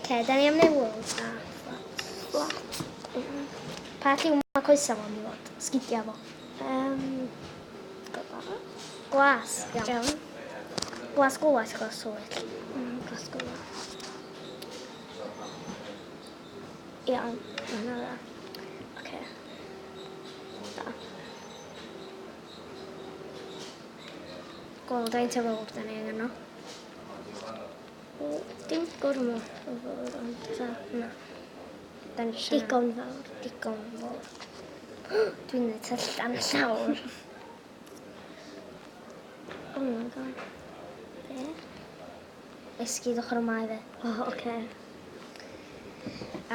da ni am newid a Flat. pa lliw mae coesau fo'n i fod? Sgidia fo. Glas. Iawn. Glas glas glas swyll. Glas gwyllt. Iawn. Hwna dda. Oce. Da. Gweld ein tyfod da ni angen nhw. Dim gormod o fawr, ond ta. Na. Da ni eisiau Digon fawr. Digon fawr. Dwi'n neud tyllan llawr. Oh my god. Be? Esgyd ochr yma i fe. O, oce.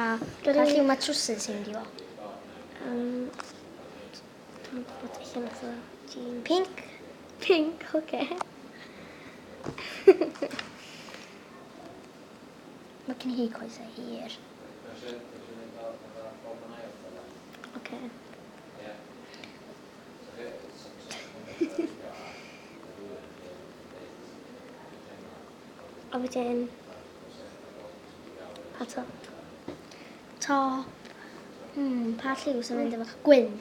A pa lliw mae trwsys sy'n di fo? Dwi'n bod eich nath o jeans. Pink. Pink, oce. Mae gen hi coesau hir. Oce. A wedyn... Pa top? Top. Pa lliw sy'n mynd efo gwyn?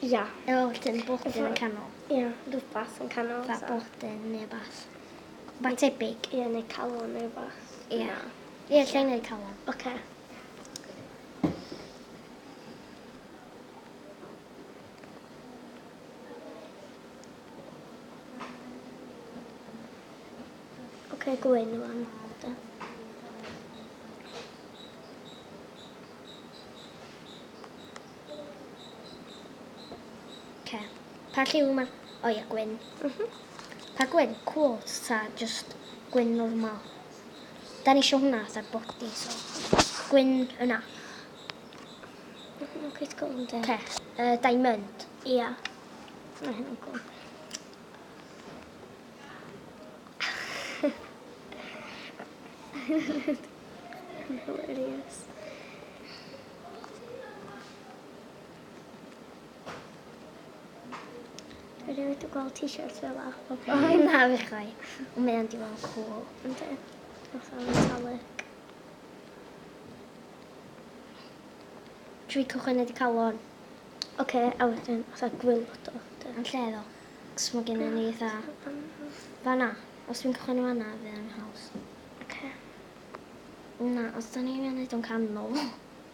Ia. Efo wedyn blodyn yn canol. Ia, rhywbeth yn canol. Fa blodyn neu bath. Ba tebyg. Ia, neu calon neu rhywbeth. Ia. Ie, lle i wneud calon. Oce. Oce, gwyn wan. Ce. Pa lliw mae... O ia, gwyn. Pa gwyn? Quote ta just gwyn normal? Da ni eisiau hwnna ar body, so... Gwyn yna. Oce, gwyn de. Ce. Diamond. Ia. Mae hynny'n gwyn. Hilarious. Dwi wedi gweld t-shirt fel la. O, na fi chai. Ond mae o'n di fod cool. Ynddi. Fatha metallic. Dwi cychwyn wedi calon. Oce, a wedyn fatha gwylod o. Yn lle ddo. Cos mae gen ni fatha... Fanna. Os dwi'n cychwyn o fanna, fydd yn haws. Oce. Na, os da ni'n gwneud o'n canol.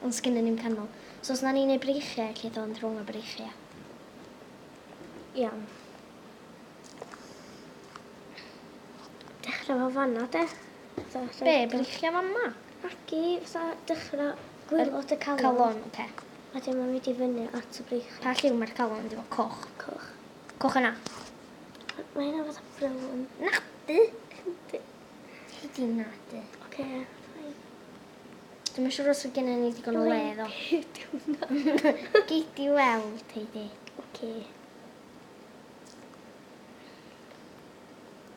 Ond sgynny ni'n canol. So os na ni'n gwneud breichiau, lle ddo'n rhwng y breichiau. Iawn. Dechrau fo fanna, de? Be, breichiau fan ma? Ac i fatha dechrau gwylod y calon. Calon, oce. Wedyn mae'n mynd i fyny at y brych. Pa lliw mae'r calon wedi fod coch? Coch. Coch yna. Mae hynna fatha brown. Nadi. Hyd i nadi. Oce. Dwi'n mynd siŵr os oedd gen ni digon o le ddo. Gei di weld, Heidi. Oce.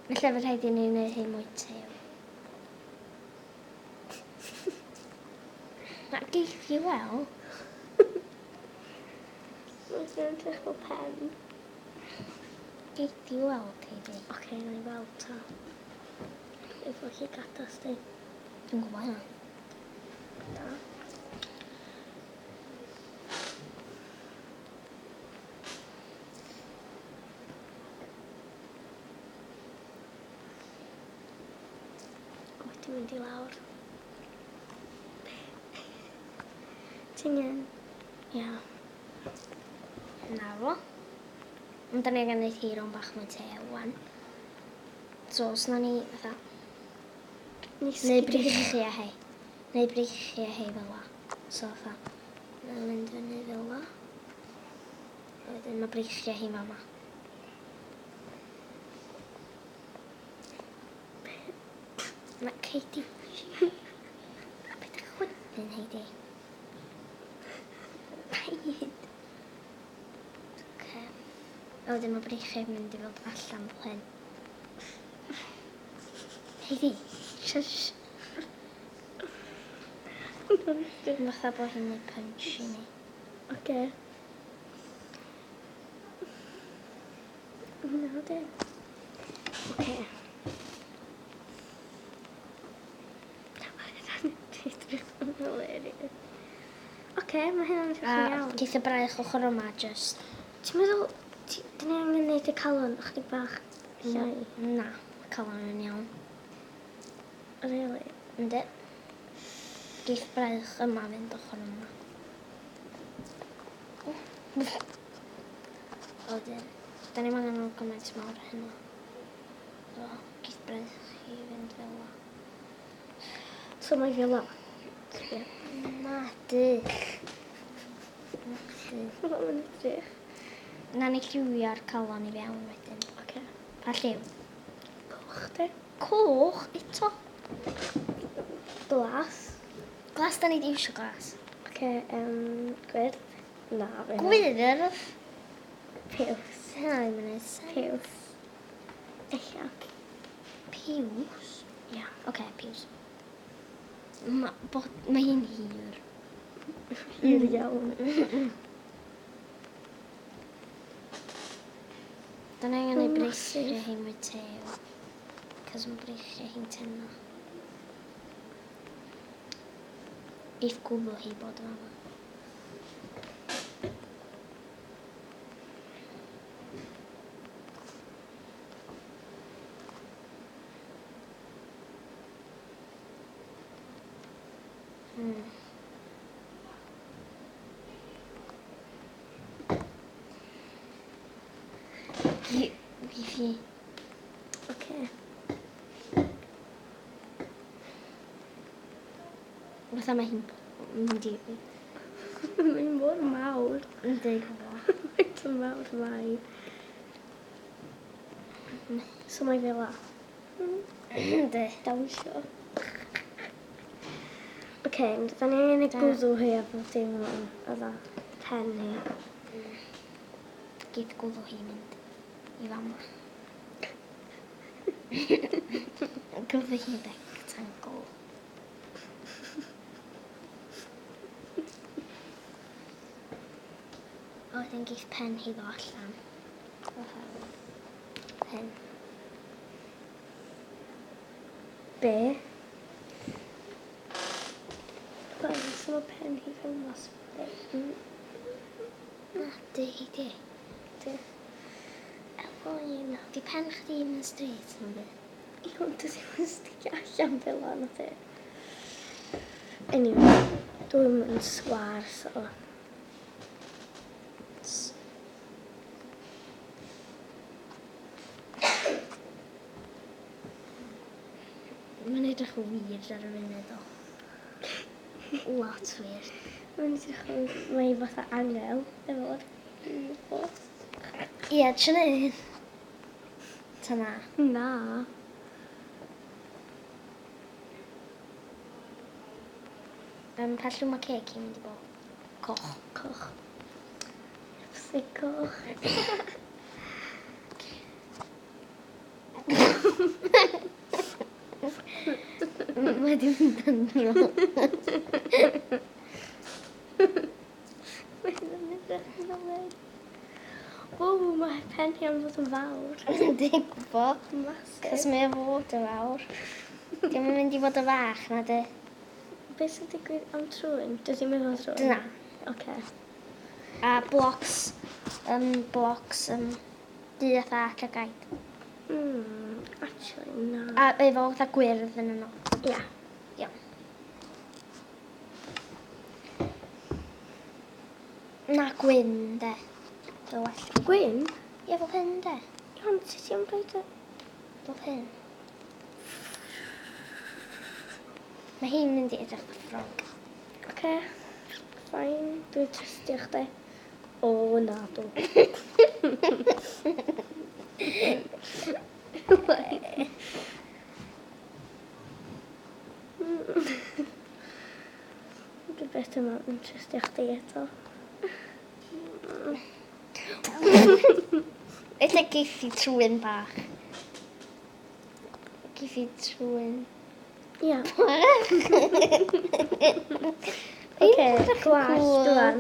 Felly fe rhaid i ni wneud hyn mwy tew. Na, gei di weld. Mae'n edrych fel pen. Gei di weld, Heidi. Oce, na i weld ta. Efo chi gadas di. Dwi'n gwybod hynna. Da. Dwi'n mynd i lawr. Ti'n iawn? Ia. Na fo. Ond da ni gan wneud hir o'n bach mwy tew wan. So, os na ni, fatha, neu breichiau hei. Neu breichiau hei fel la. So, fatha, na'n mynd fyny fel la. A wedyn mae breichiau hei fama. Mae Heidi. Beth ych chwydyn, Heidi? Paid. Oce. A wedyn mae breichiau mynd i fod allan fel hyn. Heidi, shush. Dwi'n fatha bod hi'n neud punch i ni. Oce. Na, de. Oce. Oce, mae hynna'n edrych yn iawn. Geith y braich ochr yma just... Ti'n meddwl, dyn ni angen gwneud y calon chydig bach llai? Na, calon yn iawn. Really? Ynddi. Geith braich yma fynd ochr yma. Odyn. Da ni'n angen nhw gymaint mawr hynny. So, geith braich i fynd fel la. So mae fel la? Na, di. Mae'n edrych. Na ni lliwio'r calon i fewn wedyn. Oce. Pa lliw? Coch, de? Coch, eto. Glas. Glas, da ni di iwsio glas. Oce, gwyrdd. Na, fe. Gwyrdd. Piws. Hynna ddim yn neud sens. Piws. Ella. Piws? Ia. Oce, piws. Mae hi'n hir. Hir iawn. Da ni angen ei Massive. breichio hi mwy tew. Cos yn breichio hi'n tenno. Eith gwbl hi bod yma. Fi. Oce. Fatha mae hi'n mynd i... Mae'n mor mawr. Ynddi gwbl. Mae'n mawr mai. So mae fel la. Ynddi. Dawnsio. Oce, da ni angen ei gwddw hi a bod dim o'n dda pen hi. Geith gwddw hi mynd i fama. Gwddw hi rectangle. A wedyn geith pen hi ddo allan. Pen. Be? Wel, so mae pen hi fel mas. Na, di. Efo un. Di pen chdi yn straight yn di. Iwan, dwi ddim yn sticio allan fel yna te. Anyway, dwi'n yn swar, so... Mae'n edrych yn weird ar y funud o. Lot weird. Mae'n edrych yn... Mae hi fatha angel, efo'r bost. Ie, ti'n neud? Ta na. Na. Pa llw mae ceg i'n mynd i bod? Coch. Coch. Lipstick coch. Mae di mynd yn rôl. Mae'n edrych yn ddolen. O, mae pen hi am fod yn fawr. Di gwybod. Massive. Cos mae o fod yn fawr. Di'n mynd i fod yn fach na di. Be sy'n digwydd am trwyn? Dwi ddim efo trwyn? Dyna. Oce. A blocs, di atha llygaid. Actually, na. A efo fatha gwyrdd yn yno. Ia. Iawn. Na gwyn, de. Fel well. Gwyn? Ie, fel hyn, de. Iawn, sut ti'n rhaid y... Fel hyn. Mae hi'n mynd i edrych fel ffrog. Oce. Fine. Dwi'n trystio chdi. O, na, dwi. Dwi'n beth yma yn trystio chdi eto. Ella geith i trwyn bach. Geith i trwyn. Ia. Oce, gwallt dwan.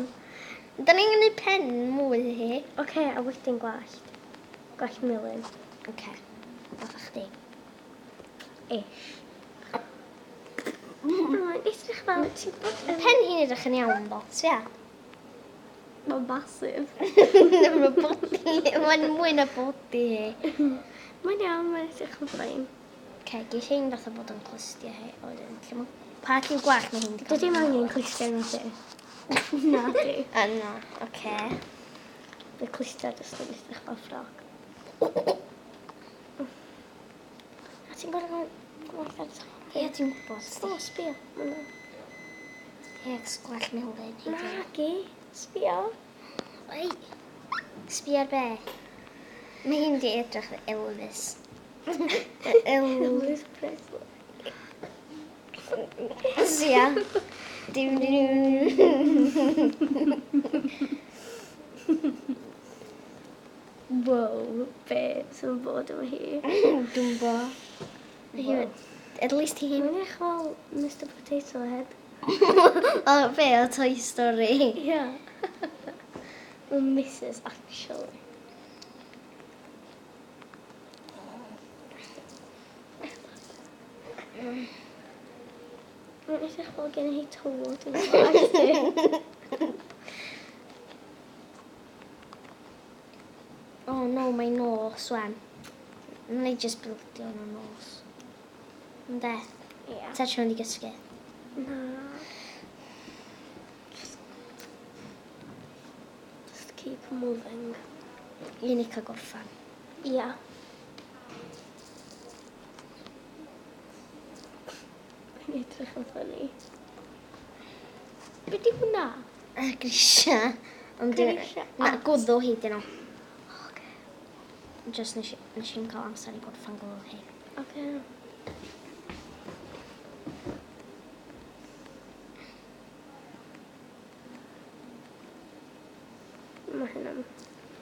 Da ni'n gwneud pen mwy hi. Oce, a wedyn gwallt. Gwallt milyn. Oce, fatha chdi. Ish. Mae'n edrych fel, ti'n bod yn... Pen hi'n edrych yn iawn, do. Sfia. Mae'n masif. Mae'n mwy na body hi. Mae'n iawn, mae'n edrych yn ffain. Ges i'n fath o bod yn clustia hi. Pa lliw gwach mae hi'n di Dydy mae angen clustia na ti. Na di. No, oce. Mae clustia jyst yn edrych fel ffrog. A ti'n gorau gwaith ar to? Ie, ti'n gwybod. O, sbio. Ie, sgwell melyn. Nagi, sbio. Oi, sbio ar be? Mae hi'n di edrych fel Elvis. Elvis Presley. Sia. Wow, be sy'n bod efo hi? Dwi'n bo. At least hi Mae'n eich fel Mr Potato Head. O, be o Toy Story? Ia. Well, Mrs actually. Mae'n eich fel gen hi tywod yn gwag. Oh no, mae'n nos wan. Mae'n just bildio yn y nos. Ynde? Ia. Ta siwn i gysgu? Na. Just keep moving. I ni cael gorffan. Ia. Mae'n edrych yn ffynnu. Be di hwnna? Grisia. Ond Grisia. na, gwddw hi dyn nhw. Just nes i'n cael amser i gorffan gwddw hi. Oce. Mae hynna'n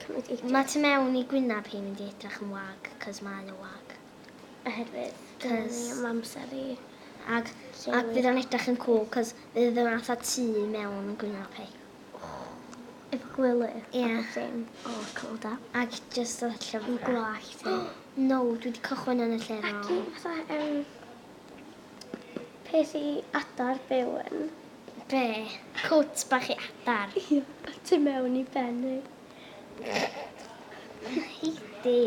cymryd i Mae tu mewn i gwynab hi mynd i edrych yn wag, cos mae o wag. oherwydd. Cys- Cys... Am amser i. Ac fydd o'n edrych yn cool, cos fydd o'n atha tŷ mewn yn gwynab hi. Efo gwylu. Ie. A thing. O, cool da. Ac just o Yn llyfrau. gwallt. No, dwi wedi cychwyn yn y lle Ac i rôl. fatha, peth i adar byw yn. Be? Cwt bach i adar. Ie. A tu mewn i benni. Heidi.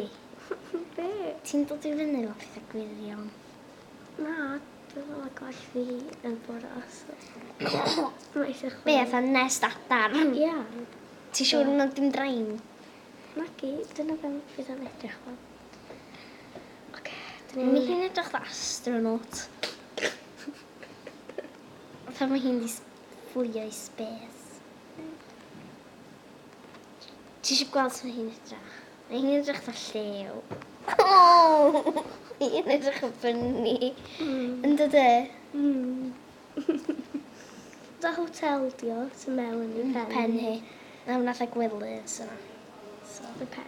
Be? Ti'n dod i fyny o pethau gwirion. Na, dwi'n meddwl gwell fi yn bora. Mae eisiau Be, atha nest adar. Ia. Ti siŵr na dim drain? Nagi, dyna fe'n fydd o'n edrych fel. Oce, Mi hi'n edrych fel astronaut. Atha mae hi'n di fflio i space. Ti eisiau gweld sut mae hi'n edrych? Mae hi'n edrych fel llew. Hi'n edrych yn ffynnu. Yn dod e? Da hotel dio, sy'n mewn i Pen hi. Na wnaeth e gwylus yna. So, the pe.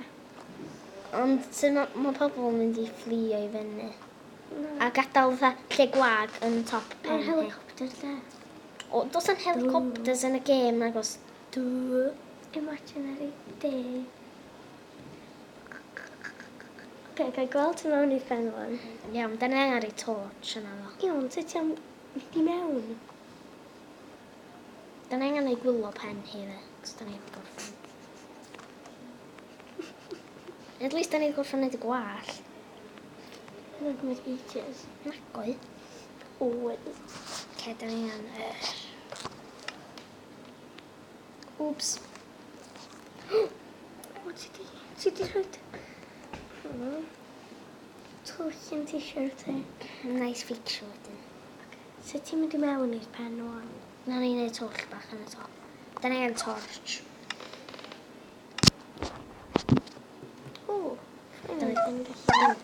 Ond mae pobl yn mynd i fflio i fyny. Na. A gadael fatha lle gwag yn top pen Mae'n hi. helicopter da. O, dos yn helicopters yn y gêm nag os. Dw. Imaginary day. Oce, gael gweld ti mewn i'r pen o'n. Iawn, da ni angen rhoi torch yna fo. Iawn, sut ti'n mynd i mewn? Da ni angen rhoi gwylo pen hi fe. Cos da ni wedi gorffen. At least da ni wedi gorffen neud y gwall. Mae'n gwneud ages. Nagoi. Oed. Ce, da ni angen... Oops. O, ti di rhaid... Twll yn t-shirt e. Nice feature wedyn. Sut ti'n mynd i mewn i'r pen o'n? Na ni'n neud twll bach yn y top. Da ni angen torch. O, Da ni- ffain.